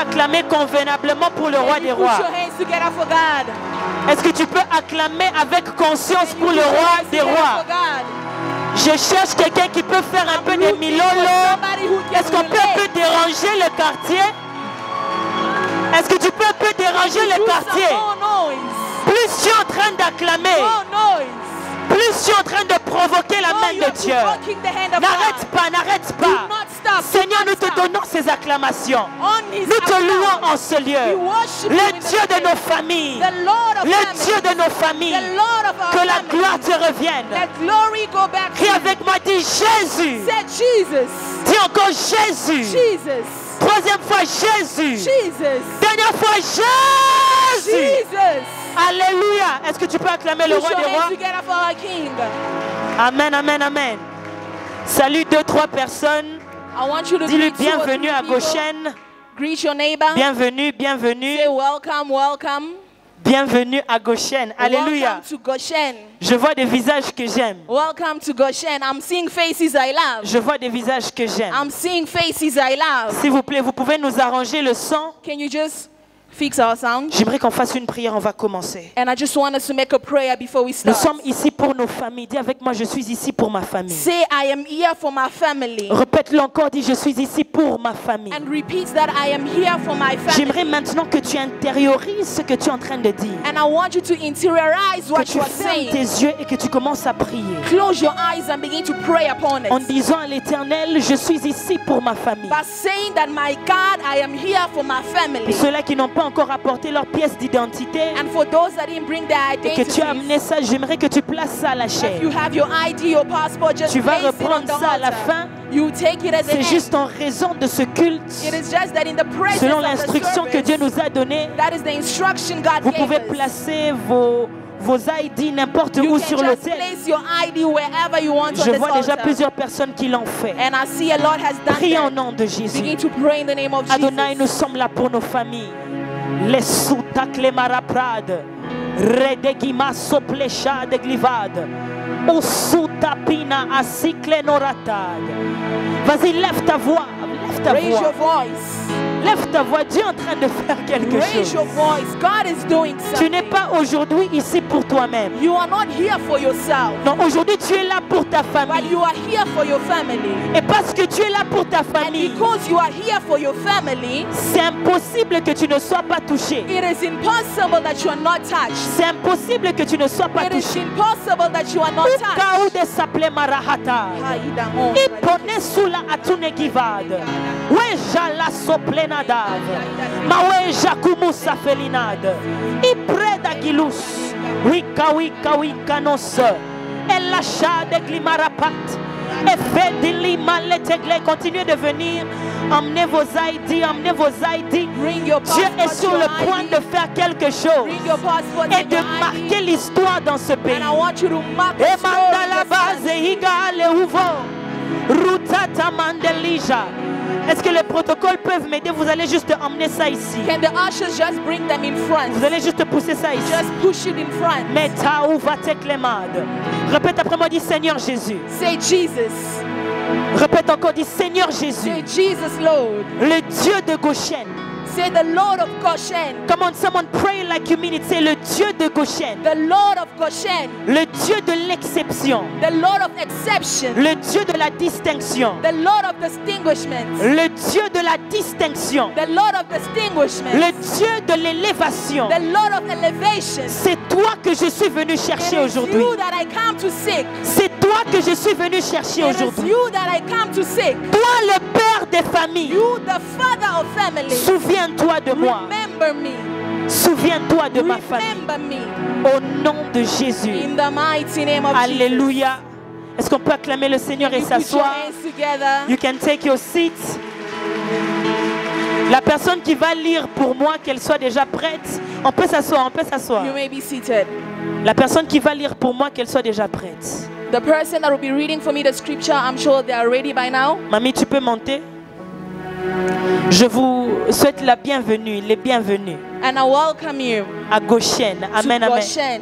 acclamer convenablement pour le roi des rois? Est-ce que tu peux acclamer avec conscience pour le roi des rois? Je cherche quelqu'un qui peut faire un peu de milolo. Est-ce qu'on peut un peu déranger le quartier? Est-ce que tu peux un peu déranger le quartier? Plus tu es en train d'acclamer, plus tu es en train de provoquer la main de Dieu. N'arrête pas, n'arrête pas. Seigneur, nous te donnons ces acclamations. Nous te louons en ce lieu. Le Dieu de nos familles. Le Dieu de nos familles. Que la gloire te revienne. Crie avec moi, dis Jésus. Dis encore Jésus. Troisième fois Jésus. Dernière fois Jésus. Alléluia. Est-ce que tu peux acclamer le roi des rois? Amen, amen, amen. Salut 2-3 personnes. Dis-lui bienvenue à Goshen. Bienvenue, bienvenue. Bienvenue à Goshen. Alléluia. Je vois des visages que j'aime. Welcome to Goshen. I'm seeing faces I love. Je vois des visages que j'aime. I'm seeing faces I love. S'il vous plaît, vous pouvez nous arranger le son? Can you just fix our sound? J'aimerais qu'on fasse une prière, on va commencer. And I just want us to make a prayer before we Nous start. sommes ici pour nos familles. Dis avec moi, je suis ici pour ma famille. Say, I am here for my family. Répète-le encore, dis, je suis ici pour ma famille. And repeat that I am here for my J'aimerais family. maintenant que tu intériorises ce que tu es en train de dire. And I want you to interiorize Que what tu you are fermes saying. tes yeux et que tu commences à prier. Close your eyes and begin to pray upon En it. disant à l'Éternel, je suis ici pour ma famille. By saying that, my God, I am here for my Pour family. ceux-là qui n'ont pas encore apporté leur pièce d'identité And for those that didn't bring their et que tu as identities, amené ça, j'aimerais que tu places ça à la if chair. you have your ID, your passport, just Tu vas place it on reprendre the ça à la altar. fin. You take it as C'est an juste en raison de ce culte, It is just that in the presence selon of the l'instruction que service, Dieu nous a donnée, that is the instruction God vous gave pouvez us. placer vos ID n'importe You où can sur just l'autel. place your ID wherever you want on Je this vois déjà altar. plusieurs personnes qui l'ont fait. And I see a lot has done Prie en that. nom de Jésus. Begin to pray in the name of Adonai, nous Jesus. sommes là pour nos familles. Les soutak les maraprades. Redegima soplecha de glivade. Osutapina asicle noratade. Vas-y, lève ta voix. Lève ta Raise your voix. voice. Lève ta voix. Dieu est en train de faire quelque Raise chose. your voice. God is doing Tu n'es something. pas aujourd'hui ici pour toi-même. You are not here for yourself, Non, aujourd'hui tu es là pour ta but famille. you are here for your family. Et parce que tu es là pour ta And famille, because you are here for your family, c'est impossible que tu ne sois pas touché. it is impossible that you are not touched. C'est impossible que tu ne sois pas It is touché. impossible that you are not touched. Ukaude saple marahata. Haida on. Ipone sula atune givade. Weja la soplenadave. Maweja kumusa felinade. Ipreda gilus. Wika wika wika nos. Elacha de glimarapat. Effet de lima letegle. Continuez de venir. Emmenez vos ID, emmenez vos ID. Bring your Dieu est passport, sur your le point ID. de faire quelque chose Bring your passport et and de your marquer ID. l'histoire dans ce pays. And I want you to mark the Et story manda in la this base country. igale uvo. Rutata mandelija. Est-ce que les protocoles peuvent m'aider? Vous allez juste emmener ça ici. Can the ushers just bring them in front? Vous allez juste pousser ça ici. Just push it in front. Meta uvateklemad. Répète après moi, dis Seigneur Jésus. Say Jesus. Répète encore, dis Seigneur Jésus. Say Jesus, Lord. Le Dieu de Goshen. Say the Lord of Goshen. Come on, someone pray like you mean it. C'est le Dieu de Goshen. The Lord of Goshen. Le Dieu de l'exception. The Lord of exception. Le Dieu de la distinction. The Lord of distinguishment. Le Dieu de la distinction. The Lord of distinguishment. Le Dieu de l'élévation. The Lord of elevation. C'est toi que je suis venu It chercher is aujourd'hui. you that I come to seek. C'est toi que je suis venu chercher It is aujourd'hui. you that I come to seek. Toi le Père des familles. You, the Father of family. Souviens-toi de moi. Remember me. Souviens-toi de ma famille. Remember me. Au nom de Jésus. In the mighty name of Jesus. Alléluia. Est-ce qu'on peut acclamer le Seigneur et You put your s'asseoir? hands together. You can take your seat. La personne qui va lire pour moi, qu'elle soit déjà prête. On peut s'asseoir, on peut s'asseoir. You may be seated. La personne qui va lire pour moi, qu'elle soit déjà prête. The person that will be reading for me the scripture, I'm sure they are ready by now. Mamie, tu peux monter? Je vous souhaite la bienvenue, les bienvenus And I welcome you à Goshen. to Amen, amen. Goshen.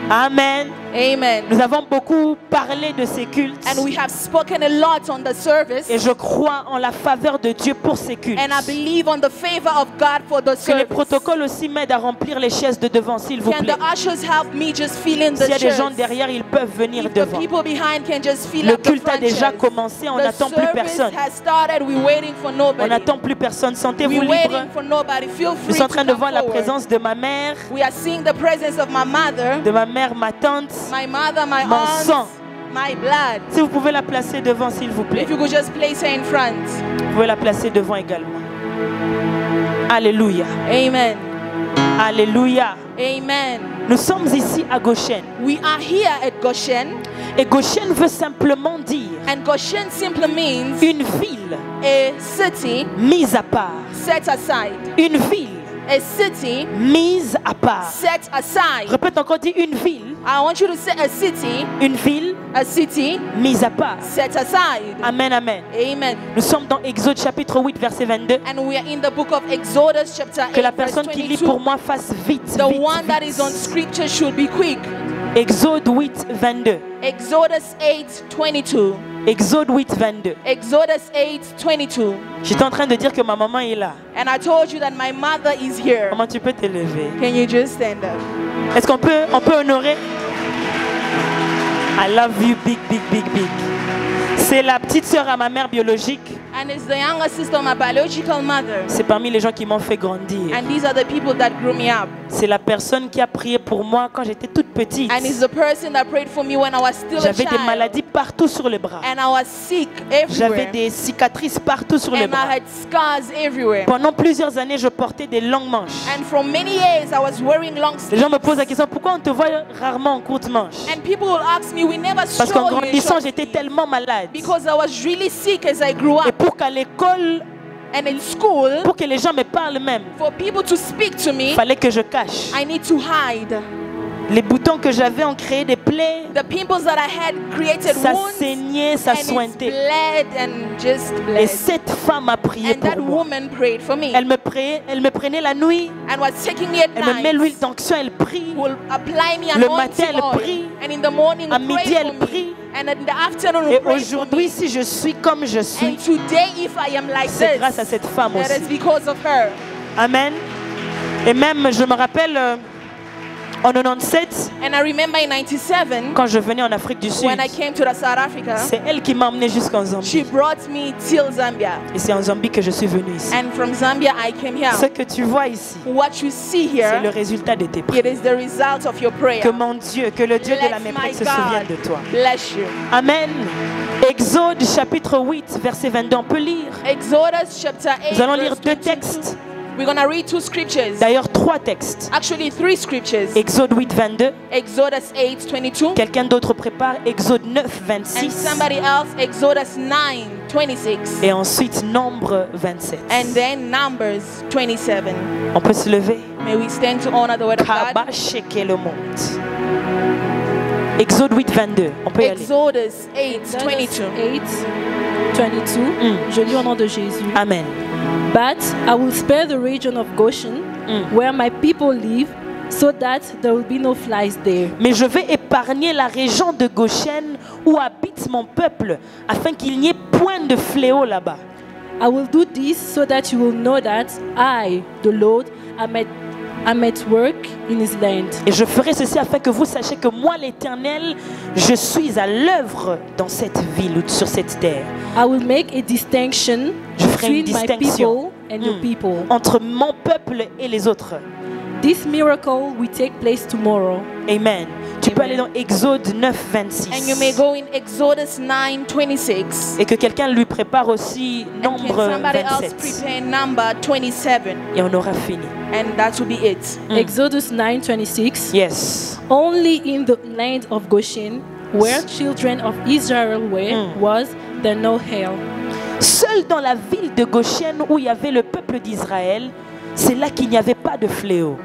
Amen. Amen. Nous avons beaucoup parlé de ces cultes. And we have spoken a lot on the service. Et je crois en la faveur de Dieu pour ces cultes. And I believe on the favor of God for the Que les service. protocoles aussi m'aident à remplir les chaises de devant, s'il vous Can plaît. the ushers help me just fill in the S'il y a des chairs? gens derrière, ils peuvent venir If the devant. people behind can just fill Le up the culte a front déjà chairs. commencé, on The n'attend plus service personne. has started. We're waiting for On nobody. n'attend plus personne. Sentez-vous We're libre. waiting for nobody. Feel Je free suis en to train de come voir la forward. présence de ma mère, We are seeing the presence of my mother, ma tante. my mother, my Mon aunt, sang. my blood. Si vous pouvez la placer devant, s'il vous plaît. If you could just place her in front. Vous pouvez la placer devant également. Alléluia. Amen. Alléluia. Amen. Nous sommes ici à Goshen. We are here at Goshen, Et Goshen veut simplement dire and Goshen simply means une ville a city mise à part. set aside. Une ville A city mise à part. set aside. Répète encore, dis une ville. I want you to say Une ville a city mise à part. set aside. Amen, amen. Amen. Nous sommes dans Exode chapitre 8, verset 22. And we are in the book of Exodus chapter 8 Que la verse personne qui lit 22. pour moi fasse vite, The vite, one that vite. is on scripture should be quick. Exode 8, 22. Exodus 8, 22. Exode 8, 22. Exodus 8, 22. J'étais en train de dire que ma maman est là. And I told you that my mother is here. Maman, tu peux te lever. Can you just stand up? Est-ce qu'on peut honorer? I love you, big, big, big, big. C'est la petite sœur à ma mère biologique. And it's the younger sister of my biological mother. C'est parmi les gens qui m'ont fait grandir. And these are the people that grew me up. C'est la personne qui a prié pour moi quand j'étais toute petite. And it's the person that prayed for me when I was still a J'avais des child. maladies partout sur les bras. And I was sick J'avais everywhere. des cicatrices partout sur les And I bras. had scars everywhere. Pendant plusieurs années, je portais des longues manches. And for many years I was wearing long Les gens me sleeves. posent la question, pourquoi on te voit rarement en courte manche? And people will ask me, we never Parce qu'en saw you in grandissant, short j'étais sleeves. tellement malade. Because I was really sick as I grew Et up. pour qu'à l'école, And in school, pour que les gens me parlent même, for people to speak to me, il fallait que je cache. I need to hide. Les boutons que j'avais ont créé des plaies. The pimples that I had created Ça wounds, saignait, ça and it's sointait. bled and just Et bled. cette femme a prié And that pour moi. woman prayed for me Elle me prenait la nuit. and was taking me at Elle me met l'huile night. d'onction, elle prie. Will apply me Le anointing matin, elle oil. prie. And in the morning, À will midi, pray elle for me. prie. And in the afternoon, Et will pray for aujourd'hui, me. si je suis comme je suis, And today, if I am like c'est grâce à this, cette femme that is aussi. because of her. Amen. Et même, je me rappelle, en 97, And I remember in 97, quand je venais en Afrique du Sud, when I came to South Africa, c'est elle qui m'a emmené jusqu'en she Zambie. brought me till Zambia. Et c'est en Zambie que je suis venu ici. And from Zambia, I came here. Ce que tu vois ici, What you see c'est le here, résultat de tes prières. it is the result of your prayer. Que mon Dieu, que le Dieu de la Let my mémoire se souvienne de God toi. bless you. Amen. Exode chapitre 8, verset 22, on peut lire. Exodus chapter 8. Nous allons lire verse deux 22. textes. We're going to read two scriptures. D'ailleurs, trois textes. Actually, three scriptures. Exode 8, 22. Exodus 8, 22. Quelqu'un d'autre prépare Exode 9, And 26. somebody else, Exodus 9, 26. Et ensuite, Nombre 27. And then Numbers 27. On peut se lever. May we stand to honor the word of God. Kaba sheke le monde. Exode 8, 22. On peut y aller. Exodus 8, 22. 8, 22. Je lis au nom de Jésus. Amen. But I will spare the region of Goshen, where my people live, so that there will be no flies there. Mais je vais épargner la région de Goshen où habite mon peuple, afin qu'il n'y ait point de fléau là-bas. I will do this so that you will know that I, the Lord, am at work in his land. Et je ferai ceci afin que vous sachiez que moi, l'Éternel, je suis à l'œuvre dans cette ville ou sur cette terre. I will make a distinction Je ferai une between my distinction people and your people. entre mon peuple et les autres. This miracle will take place tomorrow. Amen. Tu peux Amen. aller dans Exode 9, 26. And you may go in Exodus 9, 26. Et que quelqu'un lui prépare aussi And can Nombre somebody else 27. prepare number 27? Et on aura fini. And that will be it. Exodus 9:26. Yes. Only in the land of Goshen, where children of Israel was there no hail. Seul dans la ville de Goshen où il y avait le peuple d'Israël, c'est là qu'il n'y avait pas de fléau.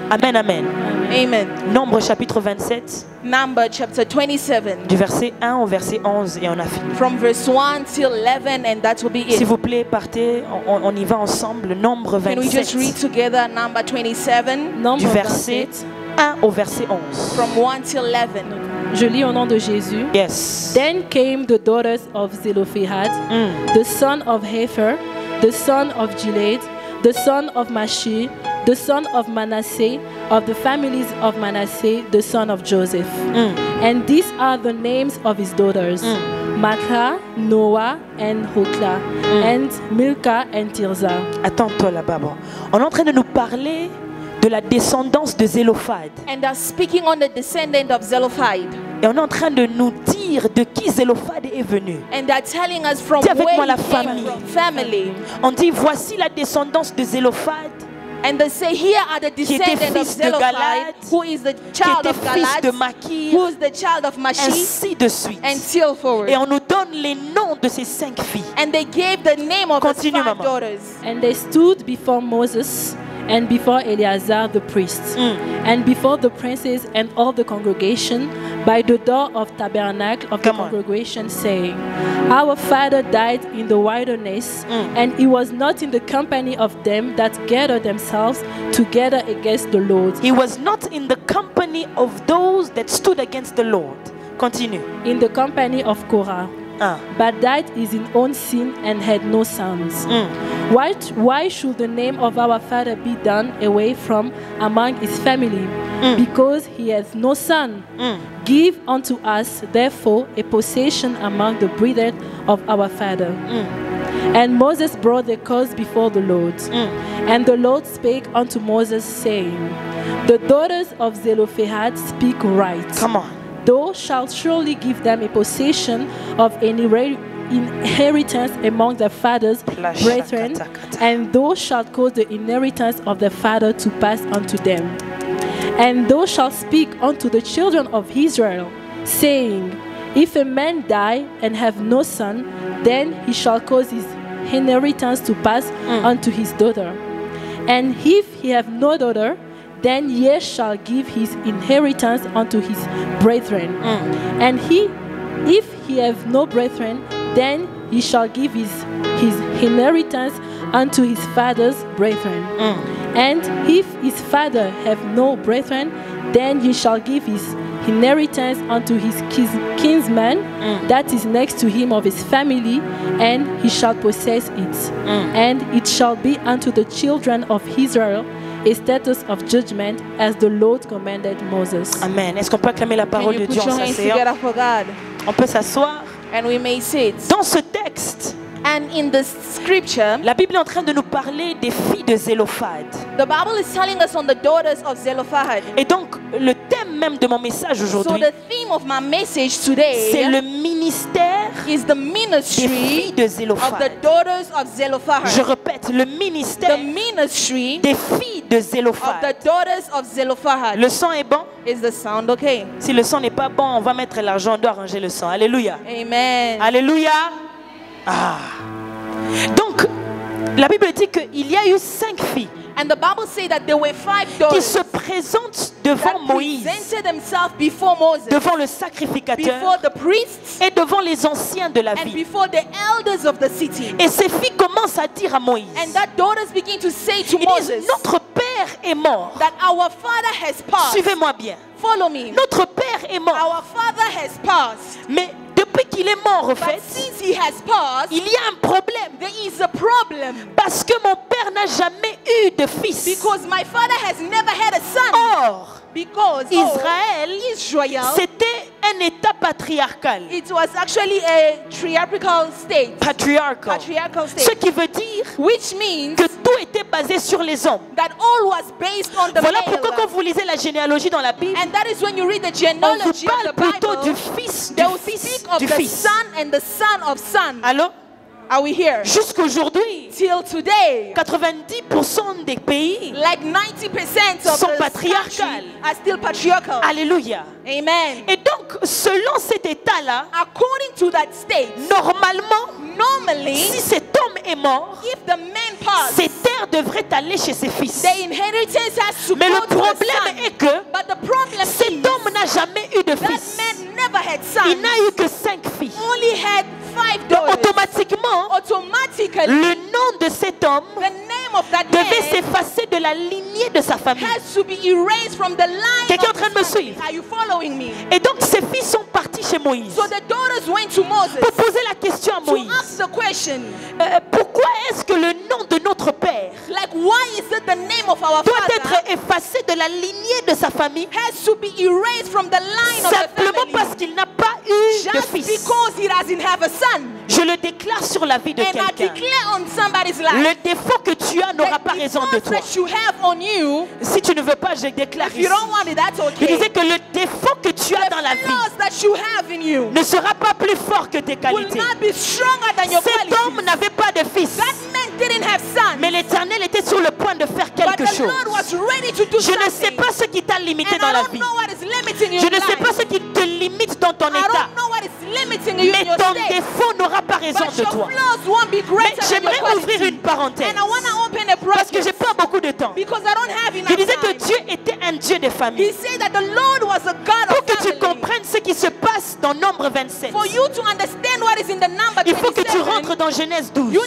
Amen, amen. Amen. Nombre chapitre 27, Number chapter 27. du verset 1 au verset 11 et on a fini. From verse 1 till 11, and that will be S'il it. vous plaît, partez, on y va ensemble. Nombre Can we just read 27, together number 27? Number du verset 27, 1 au verset 11. From 1 till 11. Je lis au nom de Jésus. Yes. Then came the daughters of Zelophehad, the son of Hepher, the son of Gilead, the son of Mashi, the son of Manasseh, of the families of Manasseh, the son of Joseph. And these are the names of his daughters: Makah, Noah, and Hoklah, and Milcah, and Tirzah. Attends-toi là-bas. Bon. On est en train de nous parler de la descendance de Zelophehad. And they're speaking on the descendant of Zelophehad. Et on est en train de nous dire de qui Zelophehad est venu. And they're telling us from Dis avec where moi la he came famille. from. Family. On dit voici la descendance de Zelophehad, And they say here are the était descendants of fils de Zelophehad, Galad, who is the qui child était of fils de Galad, Makir, who is the child of Mashi, ainsi de suite. and till forward. Et on nous donne les noms de ces 5 filles. And they gave the name of his Continue, 5 maman. daughters. And they stood before Moses and before Eleazar the priest, and before the princes and all the congregation by the door of tabernacle of the Come on. congregation, saying, Our father died in the wilderness, and he was not in the company of them that gathered themselves together against the Lord, He was not in the company of those that stood against the Lord. Continue. in the company of Korah, but died in his own sin and had no sons. Why should the name of our father be done away from among his family? Because he has no son. Give unto us therefore a possession among the brethren of our father. And Moses brought the cause before the Lord. And the Lord spake unto Moses, saying, The daughters of Zelophehad speak right. Come on. Thou shalt surely give them a possession of any inheritance among their father's brethren, and thou shalt cause the inheritance of their father to pass unto them. And thou shalt speak unto the children of Israel, saying, If a man die and have no son, then he shall cause his inheritance to pass unto his daughter. And if he have no daughter, then ye shall give his inheritance unto his brethren. And if he have no brethren, then he shall give his inheritance unto his father's brethren. And if his father have no brethren, then he shall give his inheritance unto his kinsman that is next to him of his family, and he shall possess it. And it shall be unto the children of Israel a status of judgment, as the Lord commanded Moses. Amen. Est-ce qu'on peut acclamer la Can parole you de put Dieu en your hands s'asseyant? together for God? On peut s'asseoir. And we may sit. Dans ce texte, And in the scripture, la Bible est en train de nous parler des filles de Zelophehad. the Bible is telling us on the daughters of Zelophehad. Et donc, le thème même de mon message So aujourd'hui, the theme of my message today c'est le ministère is the des ministry filles de of the Zelophehad. daughters of Je Zelophehad. répète, le The ministère ministry des filles de of the Zelophehad. daughters of Zelophehad. Le son est bon? Is the sound okay? Si le son n'est pas bon, on va mettre l'argent, on doit arranger le son. Alléluia. Amen. Alléluia. Ah. Donc, la Bible dit qu'il y a eu 5 filles And the Bible says that there were 5 qui daughters se présentent devant that Moïse, presented themselves before Moses, devant le before sacrificateur the priests, et devant les anciens de la and ville. before the elders of the city. Et ces filles commencent à dire à Moïse, And that daughters begin to say to ils disent, Moses notre père est mort. that our father has passed. Suivez-moi bien. Follow me. Notre père est mort. Our father has passed. Mais depuis qu'il est mort, au But fait, since he has passed, il y a un problème. there is a problem. Parce que mon père n'a jamais eu de fils. Because my father has never had a son. Or, Because Israel, c'était un état patriarcal. it was actually a patriarchal state. Patriarcal. Patriarchal Ce state. qui veut dire Which means que tout était basé sur les hommes. that all was based on the Voilà male. pourquoi quand vous lisez la généalogie dans la Bible, And that is when you read the on vous genealogy of parle the plutôt du Bible, fils, they du will fils, speak of du the fils. son and the son of son. Allô? Are we here? Jusqu'aujourd'hui, Till today, 90% des pays like 90% of sont the patriarcales. country are still patriarchal. Alléluia. Amen. Et donc, selon cet état-là, According to that state, normalement, normally, si cet homme est mort, if the man passed, ses terres devraient aller chez ses fils. the inheritance has to Mais go le to the problème son. est que But the problem cet is homme n'a jamais eu de that fils. man never had sons. Il n'a eu que 5 filles. Only had 5 Donc, daughters. automatiquement, Automatically, le nom de cet homme the name devait s'effacer de la lignée de sa famille. Quelqu'un est en train de me suivre? Et donc ces filles sont parties chez Moïse pour poser la question à Moïse. Pourquoi est-ce que le nom de notre père doit être effacé de la lignée de sa famille simplement parce qu'il n'a pas eu de fils? Je le déclare sur la vie de quelqu'un. Le défaut que tu as n'aura pas raison de toi. Si tu ne veux pas, je déclare ici. Il disait que le défaut que tu as dans la vie ne sera pas plus fort que tes qualités. Cet homme n'avait pas de fils, mais l'Éternel était sur le point de faire quelque chose. Je ne sais pas ce qui t'a limité dans la vie. Je ne sais pas ce qui te limite dans ton état. Mais ton défaut n'aura pas raison de toi. Mais j'aimerais ouvrir une parenthèse parce que j'ai pas beaucoup de temps. Il disait que Dieu était un Dieu de famille. Pour que tu comprennes ce qui se passe dans Nombre 27, il faut que tu rentres dans Genèse 12. Dieu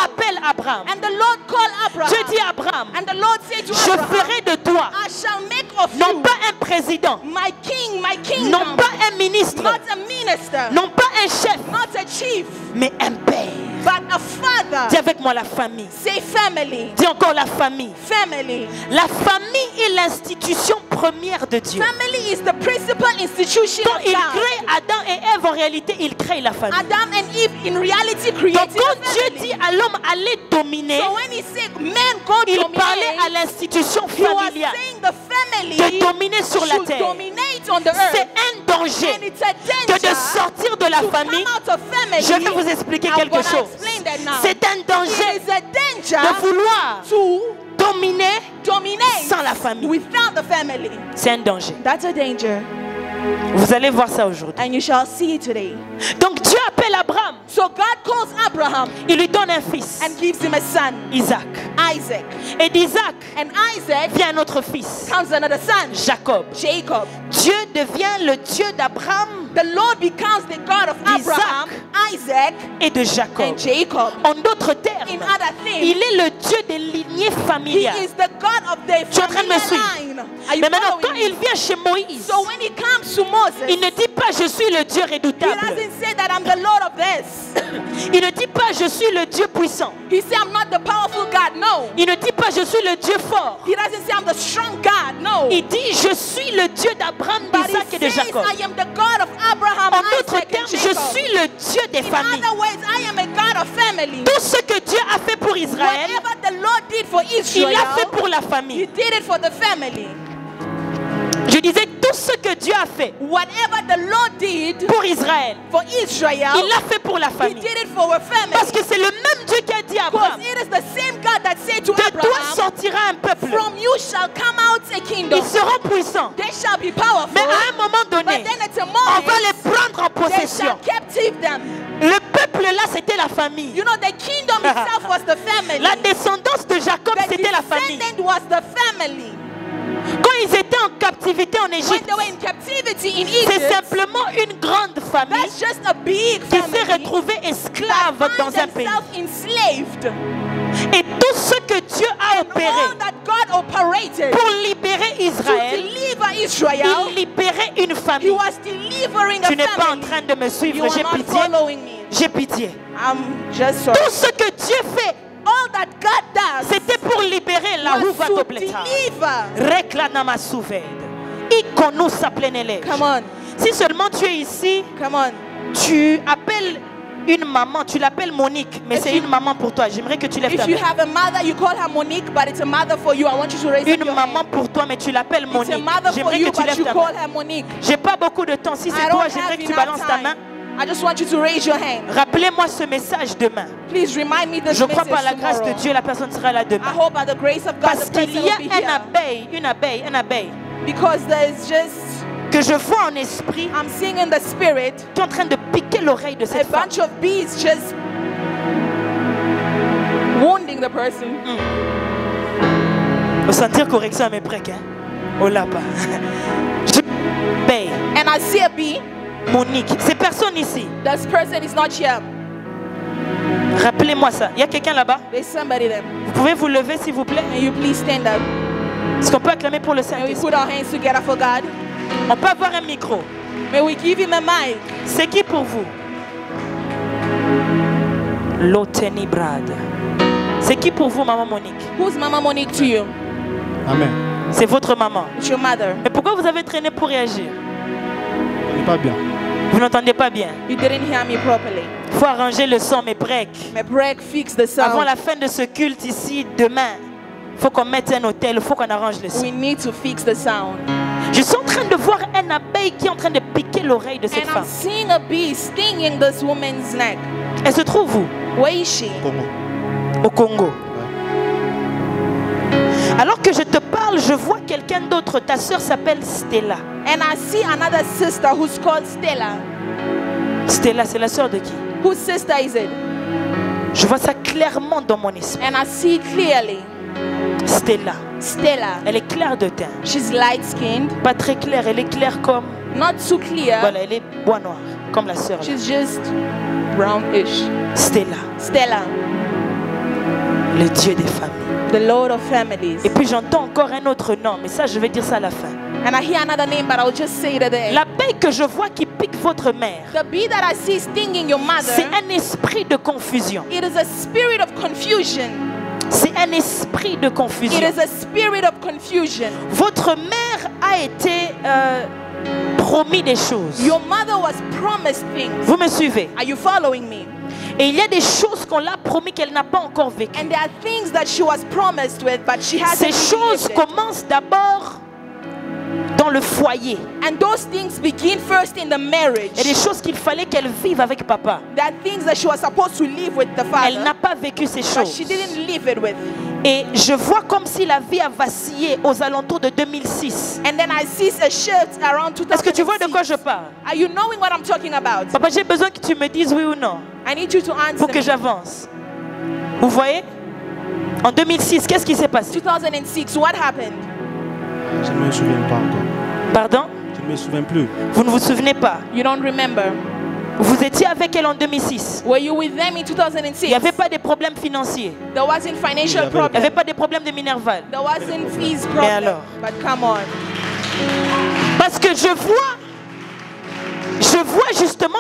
appelle Abraham. Dieu dit à Abraham, je ferai de toi non pas un président, non pas un ministre, non pas un chef, mais un père. Dis avec moi la famille. Dis encore la famille. La famille est l'institution première de Dieu. Quand il crée Adam et Ève, en réalité, il crée la famille. Donc quand Dieu dit à l'homme allez dominer, il parlait à l'institution familiale de dominer sur la terre. C'est un danger que de sortir de la famille. Je vais vous expliquer quelque chose. C'est un danger de vouloir dominer sans la famille. C'est un danger. Vous allez voir ça aujourd'hui. Donc Dieu appelle Abraham. Il lui donne un fils, Isaac. Et d'Isaac vient un autre fils, Jacob. Dieu devient le Dieu d'Abraham, d'Isaac et de Jacob. En d'autres termes, il est le Dieu des lignées familiales. Tu es en train de me suivre? Mais maintenant, quand il vient chez Moïse, il ne dit pas je suis le Dieu redoutable. Il ne dit pas je suis le Dieu puissant. Il ne dit pas je suis le Dieu fort. Il dit je suis le Dieu d'Abraham, d'Isaac et de Jacob. En d'autres termes, je suis le Dieu des familles. Tout ce que Dieu a fait pour Israël, il l'a fait pour la famille. Je disais tout ce que Dieu a fait pour Israël, il l'a fait pour la famille. Parce que c'est le même Dieu qui a dit à Abraham, de toi sortira un peuple. Ils seront puissants. Mais à un moment donné, on va les prendre en possession. Le peuple là, c'était la famille. La descendance de Jacob, c'était la famille. Quand ils étaient en captivité en Égypte, c'est simplement une grande famille qui s'est retrouvée esclave dans un pays. Et tout ce que Dieu a opéré pour libérer Israël, il libérait une famille. Tu n'es pas en train de me suivre, j'ai pitié. J'ai pitié. Tout ce que Dieu fait, c'était pour libérer la Houvadobleta. Réclama souved. Ikonou saplenele. Si seulement tu es ici, tu appelles une maman, tu l'appelles Monique, mais c'est une maman pour toi. J'aimerais que tu lèves ta main. Une maman pour toi, mais tu l'appelles Monique. J'aimerais que tu lèves ta main. J'ai pas beaucoup de temps. Si c'est toi, j'aimerais que tu balances ta main. I just want you to raise your hand. Rappelez-moi ce message demain. Please remind me this Je crois message par la grâce tomorrow. de Dieu, la personne sera là demain. I hope by the grace of God Parce the qu'il person y a will be here. une abeille Because there's just, que je vois en esprit I'm seeing in the spirit qui est en train de piquer l'oreille de a cette femme. bunch of bees just wounding the person. Faut sentir correction à mes prêques, hein? Oh là-bas. Je paye. And I see a bee. Monique, ces personnes ici. This person is not here. Rappelez-moi ça. Il y a quelqu'un là-bas? There's somebody there. Vous pouvez vous lever s'il vous plaît? Can you please stand up? Est-ce qu'on peut acclamer pour le May we Saint-Esprit? put our hands together for God? On peut avoir un micro. May we give him a mic? C'est qui pour vous? Loteni Brad. C'est qui pour vous, maman Monique? Who's Mama Monique to you? Amen. C'est votre maman. It's your mother. Mais pourquoi vous avez traîné pour réagir? On n'est pas bien. Vous n'entendez pas bien. You didn't hear me properly. Il faut arranger le son, mes breaks. My break fix the sound. Avant la fin de ce culte ici, demain, il faut qu'on mette un hôtel, il faut qu'on arrange le son. We need to fix the sound. Je suis en train de voir un abeille qui est en train de piquer l'oreille de cette And I'm femme. seeing a bee stinging this woman's neck. Elle se trouve où? Where is she? Congo. Au Congo. Alors que je te parle, je vois quelqu'un d'autre. Ta sœur s'appelle Stella. And I see another sister who's called Stella. Stella, c'est la sœur de qui? Whose sister is it? Je vois ça clairement dans mon esprit. And I see clearly Stella. Stella. Elle est claire de teint. She's light skinned, Pas très claire, elle est claire comme... not too clear. Voilà, elle est bois noir, comme la sœur. là. She's just brownish. Stella, Stella, le Dieu des familles. the Lord of families. Et puis j'entends encore un autre nom, mais ça je vais dire ça à la fin. And I hear another name, but I'll just say it at the end. L'abeille que je vois qui pique votre mère, The bee that I see stinging your c'est mother, un esprit de confusion. it is a spirit of confusion. C'est un esprit de It confusion. is a spirit of confusion. Votre mère a été promis des choses. Your mother was promised things. Vous me suivez? Are you following me? Et il y a des choses qu'on l'a promis qu'elle n'a pas encore vécues. And there are things that she was promised with, but she Ces hasn't choses lived it. commencent d'abord dans le foyer. And those things begin first in the marriage. Il y a des choses qu'il fallait qu'elle vive avec papa. There are things that she was supposed to live with the Elle n'a father, pas vécu ces but choses. she didn't live it with. Et je vois comme si la vie a vacillé aux alentours de 2006. And then I see a shift around 2006. Est-ce que tu vois de quoi je parle? Are you knowing what I'm talking about? Papa, j'ai besoin que tu me dises oui ou non I need you to answer pour que me. j'avance. Vous voyez? En 2006, qu'est-ce qui s'est passé? 2006, what happened? Je ne me souviens pas encore. Pardon? Je ne me souviens plus. Vous ne vous souvenez pas? You don't remember? Vous étiez avec elle en 2006. Were you with them in Il 2006? n'y avait pas de problèmes financiers. There wasn't financial Il y avait- Il n'y avait problem. pas de problèmes de Minerval. There wasn't fees Mais problem. alors? But come on. Parce que je vois justement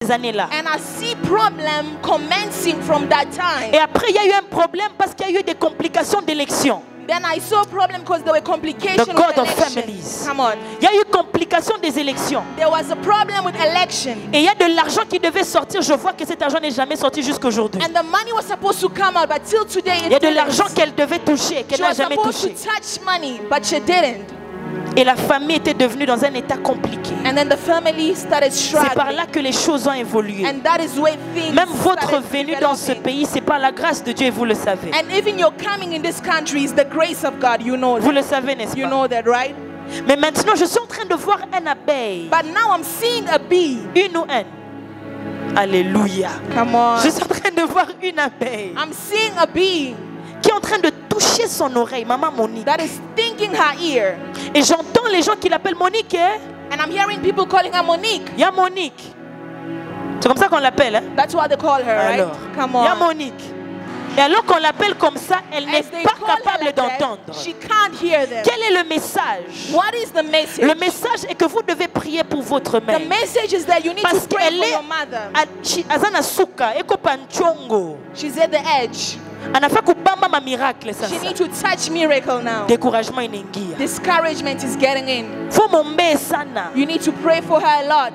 ces années-là. And I see problem commencing from that time. Et après, il y a eu un problème parce qu'il y a eu des complications d'élection. Then I saw a problem because there were complications The God with of election. families. Come on. Il y a eu complications des élections. There was a problem with election. Et il y a de l'argent qui devait sortir. Je vois que cet argent n'est jamais sorti jusqu'à aujourd'hui. And the money was supposed to come out, but till today Il y a it de didn't. l'argent qu'elle devait toucher, qu'elle She n'a was jamais supposed to touché. touch money, but she didn't. Et la famille était devenue dans un état compliqué. And then the family started C'est par struggling. là que les choses ont évolué. And that is where things Même votre started venue dans ce developing. pays, c'est par la grâce de Dieu et vous le savez. And even your coming in this country is the grace of God. You know Vous that. le savez, n'est-ce You pas? know that, right? Mais maintenant, je suis en train de voir un abeille. But now I'm seeing a bee. Une ou un. Alléluia. Come on. Je suis en train de voir une abeille I'm seeing a bee qui est en train de toucher son oreille, maman Monique. that is stinking her ear. Et j'entends les gens qui l'appellent Monique. Hein? And I'm hearing people calling her Monique. Il y a Monique. C'est comme ça qu'on l'appelle. Hein? That's what they call her, right? Alors, Come il y a on. Monique. Et alors qu'on l'appelle comme ça, elle n'est As they pas call her capable like that, d'entendre. she can't hear them. Quel est le message? What is the message? Le message est que vous devez prier pour votre mère. The message is that you need Parce to pray qu'elle for est your mother. azana suka eko panchongo. She's at the edge. Anafaa kubamba ma miracle She sasa. needs to touch miracle now. Découragement inaingia. Discouragement is getting in. Faut m'omber sana. You need to pray for her a lot.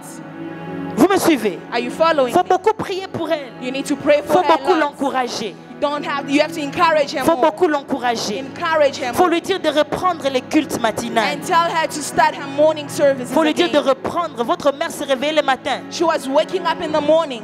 Vous me suivez? Are you following? Faut beaucoup prier pour elle. You need to pray for Faut her beaucoup a lot. l'encourager. You have to encourage her Faut more. beaucoup l'encourager. Encourage her Faut more. lui dire de reprendre les cultes matinales. And tell her to start her morning services Faut lui dire de again. reprendre. Votre mère se réveille le matin. She was waking up in the morning.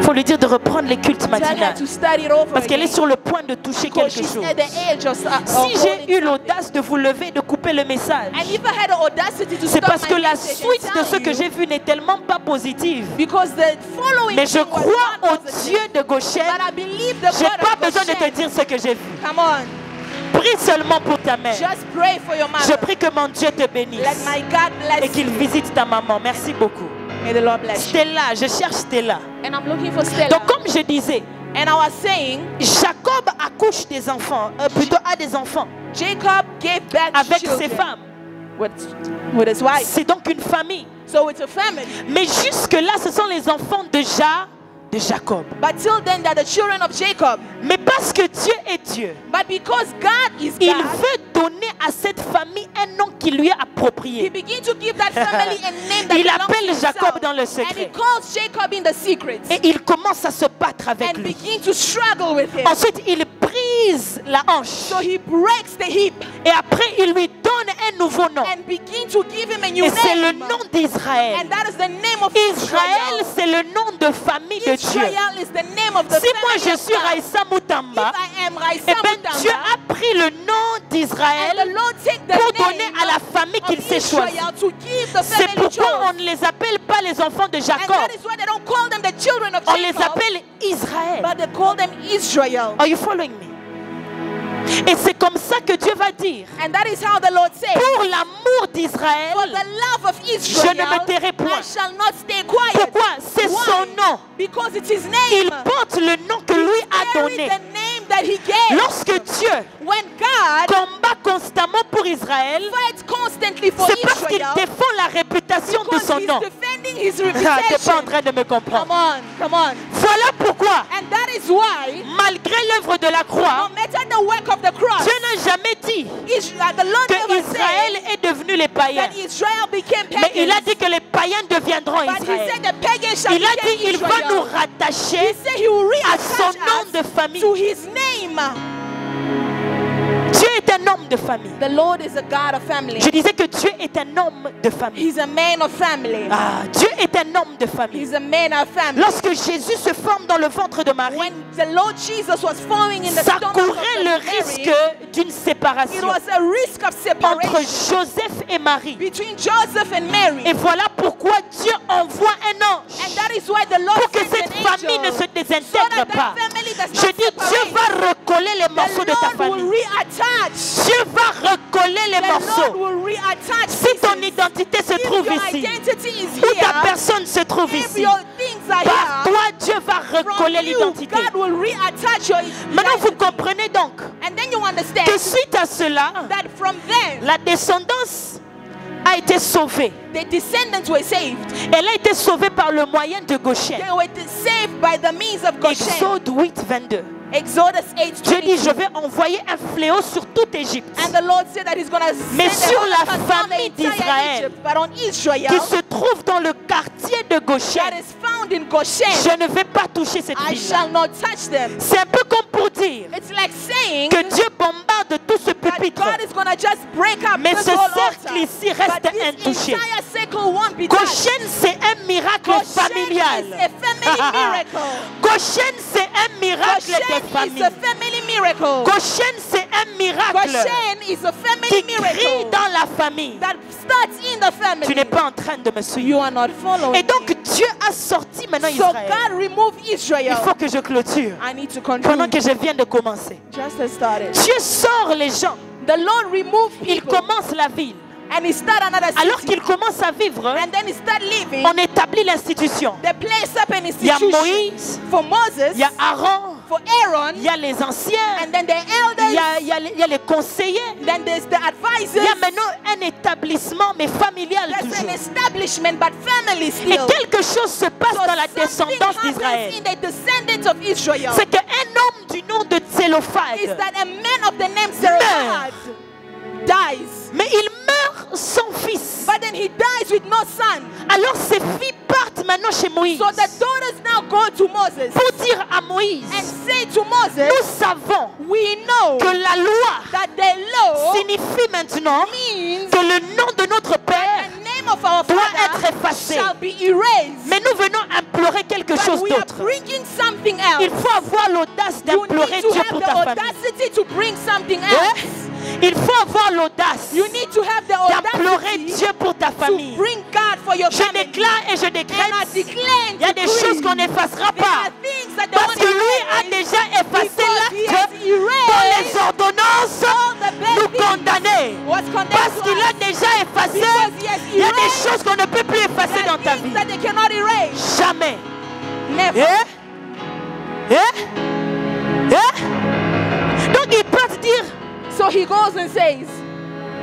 Faut lui dire de reprendre les cultes Tell her matinales. to start it over Parce qu'elle est again. sur le point de toucher Because quelque she's chose. at the edge of Si holding j'ai eu something. l'audace de vous lever, de couper le message, And if I had the audacity to c'est stop parce my que la message and suite de tell ce que you, j'ai vu n'est tellement pas positive. because the following Mais je thing was crois not au positive. Dieu de Goshen. But I believe the J'ai God pas of besoin de te Goshen. dire ce que j'ai vu. Come on. Prie seulement pour ta mère. Just pray for your Je mother. prie que mon Dieu te bénisse Let my God et bless qu'il you. visite ta maman. Merci beaucoup. May the Lord bless you. Stella, je cherche Stella. And I'm looking for Stella. Donc comme je disais, And I was saying, Jacob accouche des enfants, plutôt a des enfants Jacob gave back avec children ses femmes. with his wife. C'est donc une famille. So it's a family. Mais jusque-là, ce sont les enfants de Jacob. But till then, they're the children of Jacob. Mais parce que Dieu est Dieu, But because God is il God, veut donner à cette famille un nom qui lui est He approprié. begins to give that family a name that Il belongs to appelle himself. Jacob dans le And he secret. calls Jacob in the secret. Et il commence à se battre avec And lui. begin to struggle with him. Ensuite, il brise la hanche. So he breaks the hip Et après, il lui donne un nouveau nom. and begin to give him a new Et c'est le name. nom d'Israël. And that is the name of Israël, Israel. c'est le nom de famille de Dieu. Israel is the name of the Si moi family je of suis God. Raïssa Moutamba, If I am Raïssa eh bien Dieu Moutamba, a pris le nom and d'Israël the Lord take the pour name donner à la famille of qu'il s'est choisie. Israel to give the C'est family pourquoi on chose. ne les appelle pas les enfants de And Jacob. that is why they don't call them the children of On les Jacob, appelle Israël. but they call them Israel. Are you following me? Et c'est comme ça que Dieu va dire. And that is how the Lord says, Pour l'amour d'Israël, for the love of Israel, je ne me tairai point. I shall not stay quiet. Pourquoi? C'est Why? son nom. Because it's his Il name. porte le nom que lui a Carry donné. the name that he gave. Lorsque Dieu When God combat constamment pour Israël, fights constantly for c'est parce qu'il Israel, défend la réputation de because son he's nom. defending his Ah, t'es reputation. pas en train de me Come comprendre. on, come on. Voilà pourquoi, And that is why, malgré l'œuvre de la no croix, matter the work of the cross, Dieu n'a jamais dit the Lord que never Israël said est devenu les païens. that Israel became Mais il a pagans. dit que les païens deviendront But he Israël. said the pagans shall Il a become dit il va Israel. nous rattacher He said he will à son reattach nom us de famille. to his name. Dieu est un homme de famille. The Lord is a God of family. Je disais que Dieu est un homme de famille. He's a man of family. Ah, Dieu est un homme de famille. He's a man of family. Lorsque Jésus se forme dans le ventre de Marie, When the Lord Jesus was forming in the ça stomach of courait le Mary, risque d'une it séparation was a risk of entre separation Joseph et Marie. between Joseph and Mary. Et voilà pourquoi Dieu envoie un ange And that is why the Lord pour que sent cette an famille ne angel, se so désintègre that pas. that family does Je not dis, Dieu separate. va recoller les morceaux The de ta Lord will famille. reattach. Dieu va recoller les The Lord morceaux. will reattach Si ton pieces. identité se If trouve your ici, identity is ou ta here, personne se trouve if ici, your things are par here, toi, Dieu va recoller from you, l'identité. God will reattach your Maintenant, vous identity. comprenez donc And then you understand que suite à cela, that from then, la descendance a été sauvée. the descendants were saved. Elle a été sauvée par le moyen de Goshen. They were saved by the means of Goshen. Exode 8, 22. Exodus 8, Dieu dit, je vais envoyer un fléau sur toute Égypte And the Lord said that He's going to Mais send sur a la holocaust on famille the entire d'Israël, Egypt, but on Israel qui se trouve dans le quartier de that Goshen. is found in Goshen. Je ne vais pas toucher cette I ville. shall not touch them. C'est un peu comme pour dire It's like saying que Dieu bombarde tout ce that pupitre. God is going to just break up Mais this ce whole cercle altar. ici reste But this intouché. entire circle won't be touched. Goshen, c'est un miracle Goshen familial. is a family miracle. Goshen, c'est un miracle Goshen des is familles. a family miracle. Goshen, c'est un miracle Goshen is a family qui crie miracle dans la famille. that starts in the family. Tu n'es pas en train de me You suivre. are not following. Et donc Dieu a sorti maintenant So Israël. God removed Il Israel. faut que je clôture I need to pendant conclude. que je viens de commencer. Just as started. Dieu sort les gens. The Lord removed Il people commence la ville. and He started another Alors city. qu'il commence à vivre, And then He started living. on établit l'institution. They place up an Il y a institution Moïse, for Moses, il y a Aaron, for Aaron, il y a les anciens, and then the il y elders, a, il y a les conseillers. then there's the Il y a advisors. maintenant un établissement, mais familial There's an toujours. establishment, but family Et still. quelque chose se passe So dans la something descendance happens d'Israël. in the descendants of Israel. C'est qu'un homme du nom de Is Tsélophade, that a man of the name Zerubbabel dies, mais il meurt sans fils. but then he dies with no son. Alors ses filles partent maintenant chez Moïse So the daughters now go to Moses pour dire à Moïse, and say to Moses, nous savons we know que la loi that the law signifie maintenant means que le nom de notre Père the name of our doit father être effacé. shall be erased. Mais nous venons implorer quelque But chose we are d'autre. bringing something else. Il faut avoir l'audace You d'implorer need to Dieu have pour the ta famille. audacity to bring something Ouais. else. Il faut avoir l'audace You need to have the d'implorer audacity Dieu pour ta to famille. bring God for your Je family. déclare et je And I décrète, declare and il y a des decree, choses qu'on n'effacera there pas. are things that the Parce one que lui a erased déjà effacé because he has l'acte dont les erased ordonnances all the bad nous things condamnaient. was condemned Parce to qu'il us. a déjà effacé, Because he has il y a des erased choses qu'on ne peut plus effacer the dans ta things vie. that they cannot Donc il peut te dire, So he goes and says,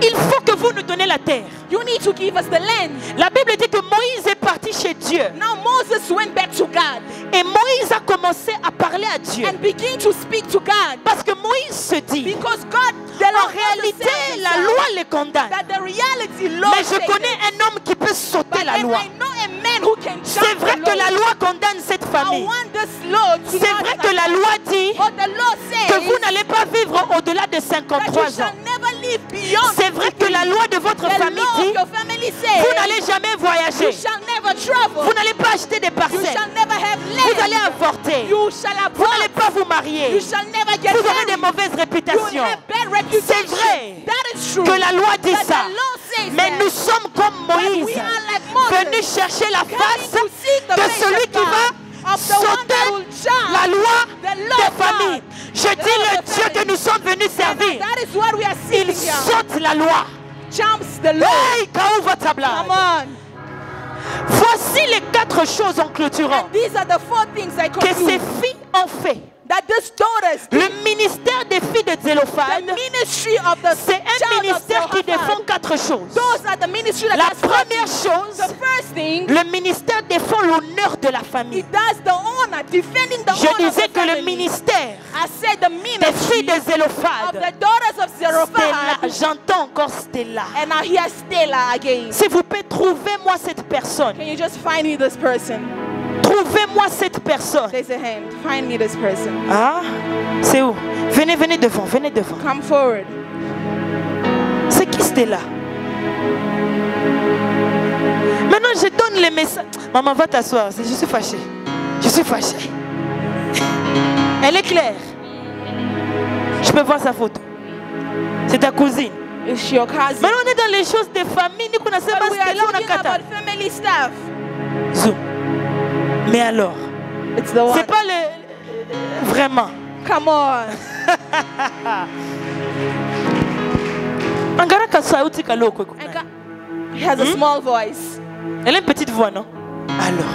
il faut que vous nous donnez la terre. you need to give us the land. La Bible dit que Moïse est parti chez Dieu. Now Moses went back to God Et Moïse a commencé à parler à Dieu. and began to speak to God. Parce que Moïse se dit, Because God, the en Lord réalité, understands la loi les condamne. that the reality law Mais je connais un homme qui peut sauter la loi. I know a man who can C'est jump vrai the que law. la loi condamne cette I famille. want this law to C'est not vrai que la happen. loi dit But the law que says vous n'allez pas vivre au-delà de that you 53 ans. shall never live beyond. C'est vrai que la loi de votre The famille law of dit your family vous says n'allez jamais you voyager. shall never travel. Vous n'allez pas acheter des You parcelles. shall never have Vous allez land. avorter. You shall Vous n'allez abort. pas vous marier. You shall never get Vous aurez des married. mauvaises You réputations. have bad reputation. C'est vrai That is true. que la loi dit That ça. the law says Mais that. nous sommes comme But Moïse, we are like Moses, venus chercher la coming face to seek the de face celui of qui va God, of the one that sauter will jump la loi the law des of God. familles. Je The dis law le of the Dieu que family. nous sommes venus servir. That is what we are Il seeking here. saute la loi. Jumps the law. Hey, Kaouva Tabla. Come on. Voici les 4 choses en clôturant And these are the 4 things I que ces conclude. filles ont fait. That these daughters, Le ministère des filles de the Zélophade, ministry of the c'est un child of ministère qui Zelophehad, défend 4 choses. those are the ministry that La does 4 première things. chose, The first thing, le ministère défend l'honneur de la famille. it does the honor, defending the Je honor of disais the que le family. ministère I said the des ministry filles de of Zélophade, the daughters of Stella, Zelophehad, j'entends encore Stella. and I hear Stella again. S'il vous plaît, trouvez-moi cette personne. Can you just find me this person? Trouvez-moi cette personne. Raise a hand. Find me this person. Ah, c'est où? Venez, venez devant, venez devant. Come forward. C'est qui Stella? Maintenant, je donne les messages. Maman, va t'asseoir. Je suis fâchée. Je suis fâchée. Elle est claire. Je peux voir sa photo. C'est ta cousine. It's your cousin. Maintenant, on est dans les choses des familles. Nous connaissons pas But we are Stella, on a talking kata. about family stuff. Zoom. Mais alors, It's the one. c'est pas le. Vraiment. Come on. Angara Kasauti Kaloko. And God, he has a small voice. Elle a une petite voix, non? Alors.